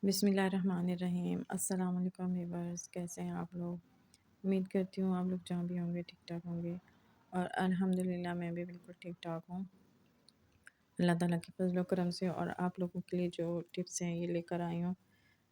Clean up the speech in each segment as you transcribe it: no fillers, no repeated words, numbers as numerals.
बिस्मिल्लाहिर्रहमानिर्रहीम। अस्सलाम वालेकुम व्यूअर्स, कैसे हैं आप लोग। उम्मीद करती हूँ आप लोग जहाँ भी होंगे ठीक ठाक होंगे और अल्हम्दुलिल्लाह मैं भी बिल्कुल ठीक ठाक हूँ अल्लाह ताला के फजल करम से। और आप लोगों के लिए जो टिप्स हैं ये लेकर आई हूँ,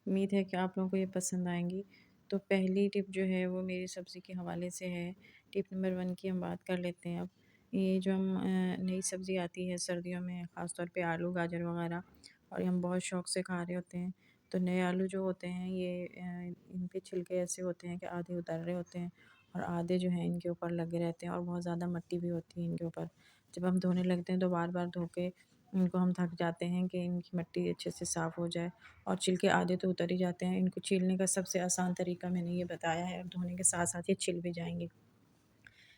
उम्मीद है कि आप लोगों को ये पसंद आएंगी। तो पहली टिप जो है वो मेरी सब्ज़ी के हवाले से है। टिप नंबर 1 की हम बात कर लेते हैं। अब ये जो हम नई सब्ज़ी आती है सर्दियों में, ख़ास तौर पे आलू गाजर वगैरह, और ये हम बहुत शौक़ से खा रहे होते हैं। तो नए आलू जो होते हैं ये इनके छिलके ऐसे होते हैं कि आधे उतर रहे होते हैं और आधे जो हैं इनके ऊपर लगे रहते हैं और बहुत ज़्यादा मिट्टी भी होती है इनके ऊपर। जब हम धोने लगते हैं तो बार बार धो के इनको हम थक जाते हैं कि इनकी मिट्टी अच्छे से साफ़ हो जाए, और छिलके आधे तो उतर ही जाते हैं। इनको छीलने का सबसे आसान तरीका मैंने ये बताया है, और धोने के साथ साथ ये छिल भी जाएंगे।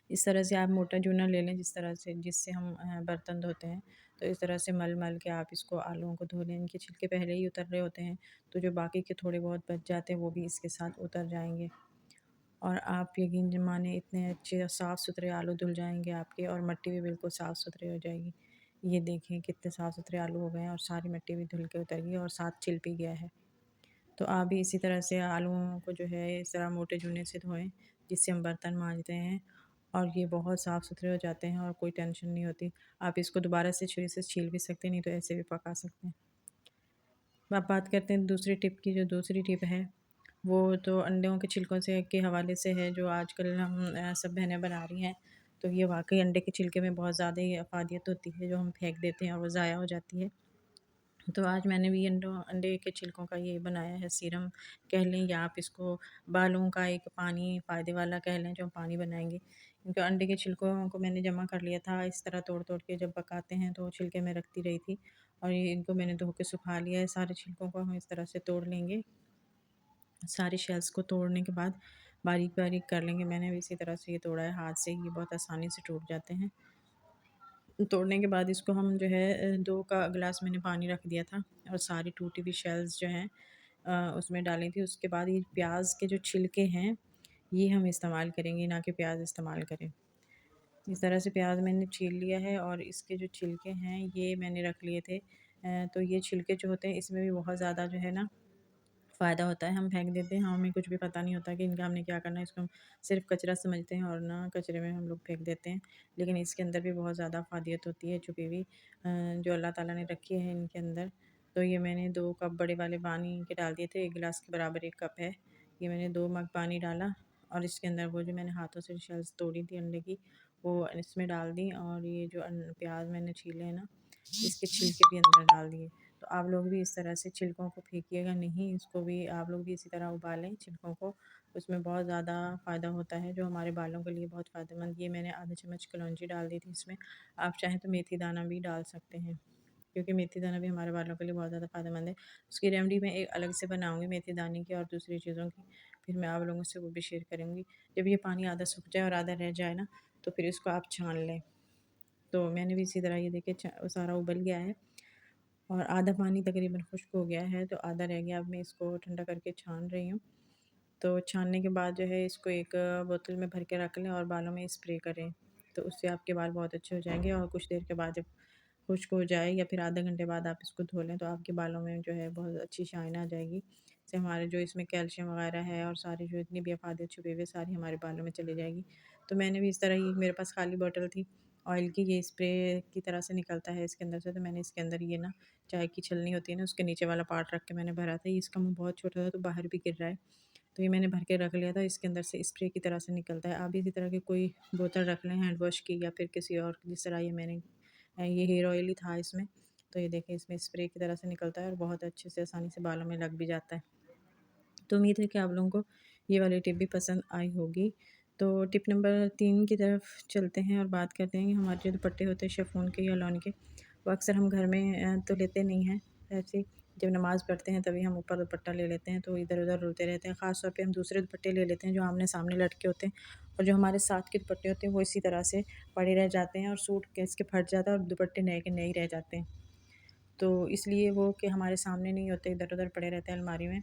इस तरह से आप मोटा जूना ले लें, जिस तरह से जिससे हम बर्तन धोते हैं। तो इस तरह से मल मल के आप इसको आलूओं को धो लें। इनके छिलके पहले ही उतर रहे होते हैं, तो जो बाकी के थोड़े बहुत बच जाते हैं वो भी इसके साथ उतर जाएंगे। और आप यकीन माने इतने अच्छे साफ़ सुथरे आलू धुल जाएंगे आपके, और मिट्टी भी बिल्कुल साफ़ सुथरी हो जाएगी। ये देखें कितने साफ़ सुथरे आलू हो गए हैं और सारी मिट्टी भी धुल के उतर गई और साथ छिल भी गया है। तो आप भी इसी तरह से आलूओं को जो है इस तरह मोटे जूने से धोएं, जिससे हम बर्तन मांजते हैं और ये बहुत साफ़ सुथरे हो जाते हैं और कोई टेंशन नहीं होती। आप इसको दोबारा से छुरी से छील भी सकते हैं, नहीं तो ऐसे भी पका सकते हैं। अब बात करते हैं दूसरी टिप की। जो दूसरी टिप है वो तो अंडों के छिलकों से के हवाले से है, जो आजकल हम सब बहनें बना रही हैं। तो ये वाकई अंडे के छिलके में बहुत ज़्यादा ही अफादियत होती है, जो हम फेंक देते हैं और वो ज़ाया हो जाती है। तो आज मैंने भी अंडे के छिलकों का ये बनाया है सीरम कह लें, या आप इसको बालों का एक पानी फ़ायदे वाला कह लें, जो हम पानी बनाएंगे। क्योंकि अंडे के छिलकों को मैंने जमा कर लिया था, इस तरह तोड़ तोड़ के जब पकाते हैं तो छिलके में रखती रही थी, और ये इनको मैंने धो के सुखा लिया है। सारे छिलकों को हम इस तरह से तोड़ लेंगे। सारे शेल्स को तोड़ने के बाद बारीक बारीक कर लेंगे। मैंने भी इसी तरह से ये तोड़ा है हाथ से, ये बहुत आसानी से टूट जाते हैं। तोड़ने के बाद इसको हम जो है 2 का गिलास मैंने पानी रख दिया था, और सारी टूटी हुई शेल्स जो हैं उसमें डाली थी। उसके बाद ये प्याज के जो छिलके हैं ये हम इस्तेमाल करेंगे, ना कि प्याज इस्तेमाल करें। इस तरह से प्याज मैंने छील लिया है, और इसके जो छिलके हैं ये मैंने रख लिए थे। तो ये छिलके जो होते हैं इसमें भी बहुत ज़्यादा जो है ना फ़ायदा होता है। हम फेंक देते हैं, हमें कुछ भी पता नहीं होता कि इनका हमने क्या करना है। इसको हम सिर्फ़ कचरा समझते हैं और ना कचरे में हम लोग फेंक देते हैं। लेकिन इसके अंदर भी बहुत ज़्यादा अफ़ादियत होती है छुपी हुई, जो अल्लाह ताला ने रखी है इनके अंदर। तो ये मैंने 2 कप बड़े वाले पानी के डाल दिए थे, 1 गिलास के बराबर 1 कप है। ये मैंने 2 मग पानी डाला, और इसके अंदर वो जो मैंने हाथों से शेल्स तोड़ी थी अंडे की, वो इसमें डाल दी, और ये जो प्याज मैंने छीले हैं ना, इसके छिलके भी अंदर डाल दिए। तो आप लोग भी इस तरह से छिलकों को फेंकिएगा नहीं, इसको भी आप लोग भी इसी तरह उबालें छिलकों को। उसमें बहुत ज़्यादा फ़ायदा होता है, जो हमारे बालों के लिए बहुत फ़ायदेमंद। ये मैंने आधा चम्मच कलौंजी डाल दी थी इसमें। आप चाहें तो मेथी दाना भी डाल सकते हैं, क्योंकि मेथी दाना भी हमारे बालों के लिए बहुत ज़्यादा फ़ायदेमंद है। उसकी रेमेडी मैं एक अलग से बनाऊँगी मेथी दाने की और दूसरी चीज़ों की, फिर मैं आप लोगों से वो भी शेयर करूँगी। जब ये पानी आधा सूख जाए और आधा रह जाए ना, तो फिर इसको आप छान लें। तो मैंने भी इसी तरह ये देखिए सारा उबल गया है, और आधा पानी तकरीबन खुश्क हो गया है, तो आधा रह गया। अब मैं इसको ठंडा करके छान रही हूँ। तो छानने के बाद जो है इसको एक बोतल में भर के रख लें और बालों में स्प्रे करें। तो उससे आपके बाल बहुत अच्छे हो जाएंगे, और कुछ देर के बाद जब खुश्क हो जाए या फिर आधा घंटे बाद आप इसको धो लें, तो आपके बालों में जो है बहुत अच्छी शाइन आ जाएगी। इससे हमारे जो इसमें कैल्शियम वगैरह है और सारी जो इतनी भी अफादियत छुपी हुई है सारी हमारे बालों में चली जाएगी। तो मैंने भी इस तरह ही, मेरे पास खाली बॉटल थी ऑयल की, ये स्प्रे की तरह से निकलता है इसके अंदर से। तो मैंने इसके अंदर ये ना चाय की छलनी होती है ना, उसके नीचे वाला पार्ट रख के मैंने भरा था। इसका मुँह बहुत छोटा था तो बाहर भी गिर रहा है। तो ये मैंने भर के रख लिया था। इसके अंदर से स्प्रे की तरह से निकलता है। आप भी इसी तरह की कोई बोतल रख लें हैंड वॉश की या फिर किसी और की। जिस तरह ये मैंने ये हेयर ऑयल ही था इसमें। तो ये देखें इसमें स्प्रे की तरह से निकलता है और बहुत अच्छे से आसानी से बालों में लग भी जाता है। तो उम्मीद है कि आप लोगों को ये वाली टिप भी पसंद आई होगी। तो टिप नंबर 3 की तरफ चलते हैं और बात करते हैं कि हमारे जो दुपट्टे होते हैं शिफॉन के या लॉन के, वो अक्सर हम घर में तो लेते नहीं हैं। ऐसे ही जब नमाज़ पढ़ते हैं तभी हम ऊपर दुपट्टा ले लेते हैं, तो इधर-उधर उड़ते रहते हैं। ख़ास तौर पे हम दूसरे दुपट्टे ले लेते हैं जो आमने-सामने लटके होते हैं, और जो हमारे साथ के दुपट्टे होते हैं वो इसी तरह से पड़े रह जाते हैं, और सूट केस के फट जाता है और दुपट्टे नए के नए ही रह जाते हैं। तो इसलिए वो कि हमारे सामने नहीं होते, इधर-उधर पड़े रहते हैं अलमारी में।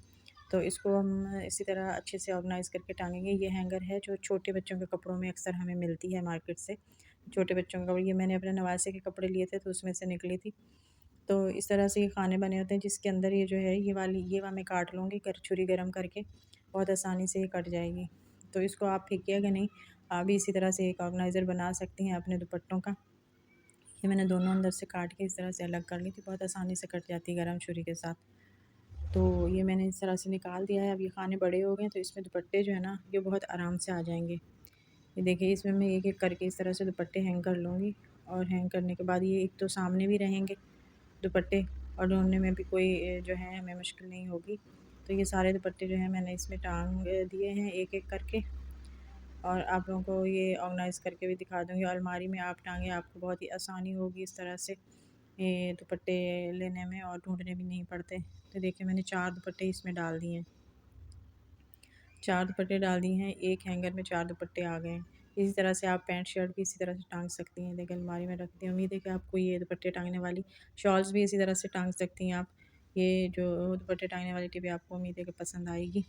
तो इसको हम इसी तरह अच्छे से ऑर्गनाइज़ करके टाँगेंगे। ये हैंगर है जो छोटे बच्चों के कपड़ों में अक्सर हमें मिलती है मार्केट से। छोटे बच्चों के कपड़े ये मैंने अपने नवासे के कपड़े लिए थे तो उसमें से निकली थी। तो इस तरह से ये खाने बने होते हैं, जिसके अंदर ये जो है ये मैं काट लूँगी छुरी गरम करके, बहुत आसानी से ये कट जाएगी। तो इसको आप फेंकिएगा नहीं, आप भी इसी तरह से एक ऑर्गेनाइज़र बना सकती हैं अपने दुपट्टों का। ये मैंने दोनों अंदर से काट के इस तरह से अलग कर ली थी, बहुत आसानी से कट जाती है गरम छुरी के साथ। तो ये मैंने इस तरह से निकाल दिया है। अब ये खाने बड़े हो गए हैं, तो इसमें दुपट्टे जो है ना, ये बहुत आराम से आ जाएंगे। ये देखिए, इसमें मैं एक एक करके इस तरह से दुपट्टे हैंग कर लूँगी, और हैंग करने के बाद ये एक तो सामने भी रहेंगे दुपट्टे, और ढूँढने में भी कोई जो है हमें मुश्किल नहीं होगी। तो ये सारे दुपट्टे जो हैं मैंने इसमें टांग दिए हैं एक एक करके, और आप लोगों को ये ऑर्गेनाइज़ करके भी दिखा दूँगी। अलमारी में आप टाँगे, आपको बहुत ही आसानी होगी इस तरह से ये दुपट्टे लेने में, और ढूँढने भी नहीं पड़ते। तो देखिए, मैंने 4 दुपट्टे इसमें डाल दिए हैं। 4 दुपट्टे डाल दिए हैं, एक हैंगर में 4 दुपट्टे आ गए हैं। इसी तरह से आप पैंट शर्ट भी इसी तरह से टाँग सकती हैं। देखिए, अलमारी में रख दी। उम्मीद है कि आपको ये दुपट्टे टाँगने वाली शॉल्स भी इसी तरह से टाँग सकती हैं आप। ये जो दुपट्टे टाँगने वाली टिप आपको उम्मीद है कि पसंद आएगी।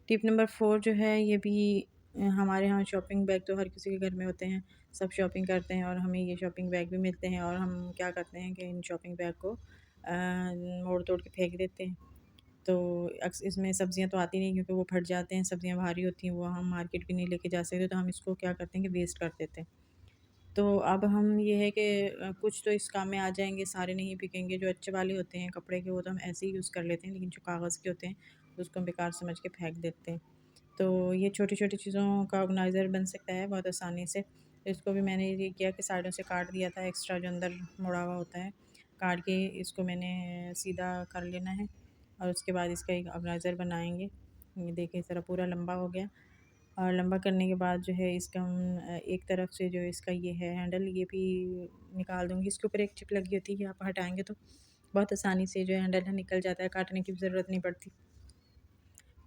टिप नंबर 4 जो है, ये भी हमारे यहाँ शॉपिंग बैग तो हर किसी के घर में होते हैं, सब शॉपिंग करते हैं, और हमें ये शॉपिंग बैग भी मिलते हैं, और हम क्या करते हैं कि इन शॉपिंग बैग को मोड़ तोड़ के फेंक देते हैं। तो इसमें सब्जियां तो आती नहीं, क्योंकि वो फट जाते हैं, सब्जियां भारी होती हैं, वो हम मार्केट भी नहीं लेके जा सकते, तो हम इसको क्या करते हैं कि वेस्ट कर देते हैं। तो अब हम ये है कि कुछ तो इस काम में आ जाएंगे, सारे नहीं बिकेंगे। जो अच्छे वाले होते हैं कपड़े के, वो तो हम ऐसे ही यूज़ कर लेते हैं, लेकिन जो कागज़ के होते हैं उसको हम बेकार समझ के फेंक देते हैं। तो ये छोटी-छोटी चीज़ों का ऑर्गेनाइज़र बन सकता है बहुत आसानी से। तो इसको भी मैंने ये किया कि साइडों से काट दिया था, एक्स्ट्रा जो अंदर मुड़ा हुआ होता है, काट के इसको मैंने सीधा कर लेना है, और उसके बाद इसका एक ऑर्गेनाइज़र बनाएँगे। ये देखिए, इस तरह पूरा लंबा हो गया, और लंबा करने के बाद जो है इसका हम एक तरफ से जो इसका ये है हैंडल, ये भी निकाल दूँगी। इसके ऊपर एक चिप लगी होती है, आप हटाएँगे तो बहुत आसानी से जो हैंडल है निकल जाता है, काटने की भी ज़रूरत नहीं पड़ती।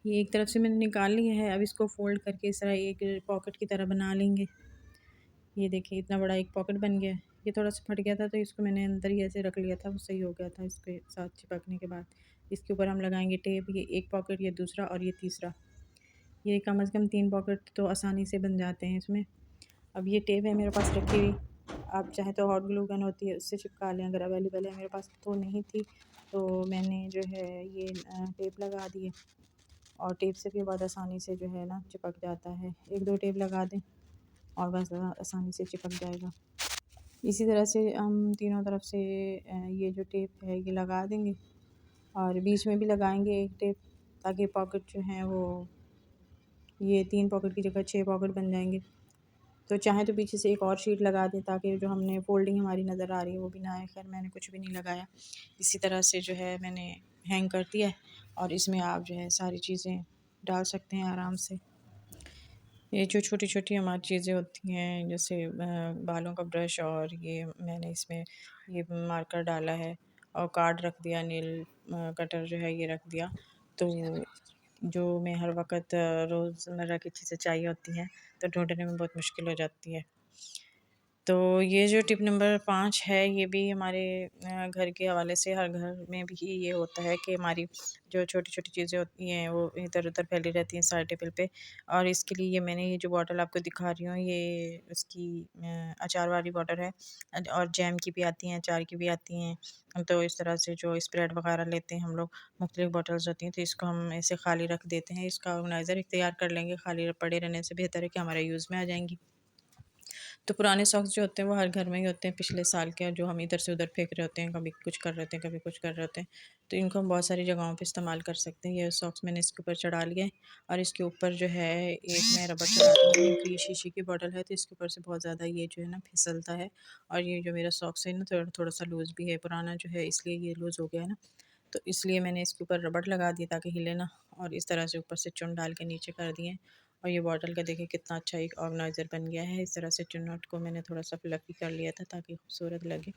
ये एक तरफ से मैंने निकाल लिया है। अब इसको फ़ोल्ड करके इस तरह एक पॉकेट की तरह बना लेंगे। ये देखिए, इतना बड़ा एक पॉकेट बन गया है। ये थोड़ा-सा फट गया था, तो इसको मैंने अंदर ही ऐसे रख लिया था, वो सही हो गया था इसके साथ चिपकने के बाद। इसके ऊपर हम लगाएँगे टेप, ये एक पॉकेट, ये दूसरा, और ये तीसरा। ये कम से कम 3 पॉकेट तो आसानी से बन जाते हैं इसमें। अब ये टेप है मेरे पास रखी हुई, आप चाहें तो हॉट ग्लू गन होती है उससे चिपका लें, अगर अवेलेबल है। मेरे पास तो नहीं थी, तो मैंने जो है ये टेप लगा दी है, और टेप से भी बहुत आसानी से जो है ना चिपक जाता है। 1-2 टेप लगा दें और बस आसानी से चिपक जाएगा। इसी तरह से हम तीनों तरफ से ये जो टेप है ये लगा देंगे, और बीच में भी लगाएंगे एक टेप, ताकि पॉकेट जो हैं वो ये 3 पॉकेट की जगह 6 पॉकेट बन जाएंगे। तो चाहें तो पीछे से एक और शीट लगा दें, ताकि जो हमने फ़ोल्डिंग हमारी नज़र आ रही है वो भी ना आए। खैर, मैंने कुछ भी नहीं लगाया, इसी तरह से जो है मैंने हैंग कर दिया है, और इसमें आप जो है सारी चीज़ें डाल सकते हैं आराम से। ये जो छोटी-छोटी हमारी चीज़ें होती हैं, जैसे बालों का ब्रश, और ये मैंने इसमें ये मार्कर डाला है, और कार्ड रख दिया, नेल कटर जो है ये रख दिया। तो जो मैं हर वक़्त रोज़मर्रा की चीज़ें चाहिए होती हैं, तो ढूँढने में बहुत मुश्किल हो जाती है। तो ये जो टिप नंबर 5 है, ये भी हमारे घर के हवाले से, हर घर में भी ये होता है कि हमारी जो छोटी-छोटी चीज़ें होती हैं वो इधर-उधर फैली रहती हैं सारे टेबल पे। और इसके लिए ये मैंने ये जो बॉटल आपको दिखा रही हूँ, ये उसकी अचार वाली बॉटल है, और जैम की भी आती हैं, अचार की भी आती हैं। तो इस तरह से जो स्प्रेड वगैरह लेते हैं हम लोग, मुख्तलिफ बॉटल्स होती हैं, तो इसको हम ऐसे खाली रख देते हैं। इसका ऑर्गेनाइज़र इख्तियार कर लेंगे, खाली पड़े रहने से बेहतर है कि हमारे यूज़ में आ जाएँगी। तो पुराने सॉक्स जो होते हैं वो हर घर में ही होते हैं, पिछले साल के, जो हम इधर से उधर फेंक रहे होते हैं, कभी कुछ कर रहे होते हैं, कभी कुछ कर रहे होते हैं। तो इनको हम बहुत सारी जगहों पे इस्तेमाल कर सकते हैं। ये सॉक्स मैंने इसके ऊपर चढ़ा लिए हैं, और इसके ऊपर जो है एक मैं रबड़ चढ़ाती हूँ, क्योंकि ये शीशे की बॉटल है, तो इसके ऊपर से बहुत ज़्यादा ये जो है ना फिसलता है। और ये जो मेरा सॉक्स है ना, थोड़ा थोड़ा सा लूज़ भी है, पुराना जो है इसलिए ये लूज़ हो गया है ना। तो इसलिए मैंने इसके ऊपर रबड़ लगा दी ताकि हिले ना, और इस तरह से ऊपर से चुन डाल के नीचे कर दिए। और ये बॉटल का देखिए कितना अच्छा एक ऑर्गेनाइज़र बन गया है। इस तरह से चुन्नट को मैंने थोड़ा सा फ्लफ़ी कर लिया था ताकि खूबसूरत लगे।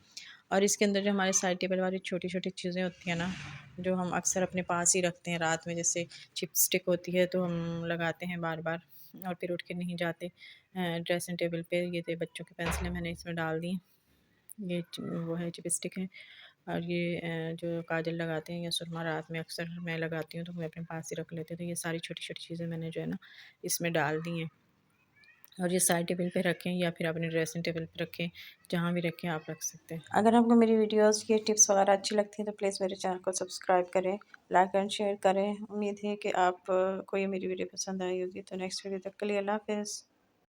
और इसके अंदर जो हमारे साइड टेबल वाली छोटी-छोटी चीज़ें होती हैं ना, जो हम अक्सर अपने पास ही रखते हैं रात में, जैसे चिपस्टिक होती है, तो हम लगाते हैं बार-बार, और फिर उठ के नहीं जाते ड्रेसिंग टेबल पे। ये तो बच्चों की पेंसिलें मैंने इसमें डाल दी। ये वो है चिपस्टिक है। और ये जो काजल लगाते हैं या सुरमा रात में अक्सर मैं लगाती हूँ, तो मैं अपने पास ही रख लेती हूँ। तो ये सारी छोटी-छोटी चीज़ें मैंने जो है ना इसमें डाल दी हैं। और ये साइड टेबल पे रखें या फिर अपने ड्रेसिंग टेबल पे रखें, जहाँ भी रखें आप रख सकते हैं। अगर आपको मेरी वीडियोस की टिप्स वगैरह अच्छी लगती हैं तो प्लीज़ मेरे चैनल को सब्सक्राइब करें, लाइक एंड शेयर करें। उम्मीद है कि आपको ये मेरी वीडियो पसंद आई होगी। तो नेक्स्ट वीडियो तक के लिए अल्लाह हाफ़िज़।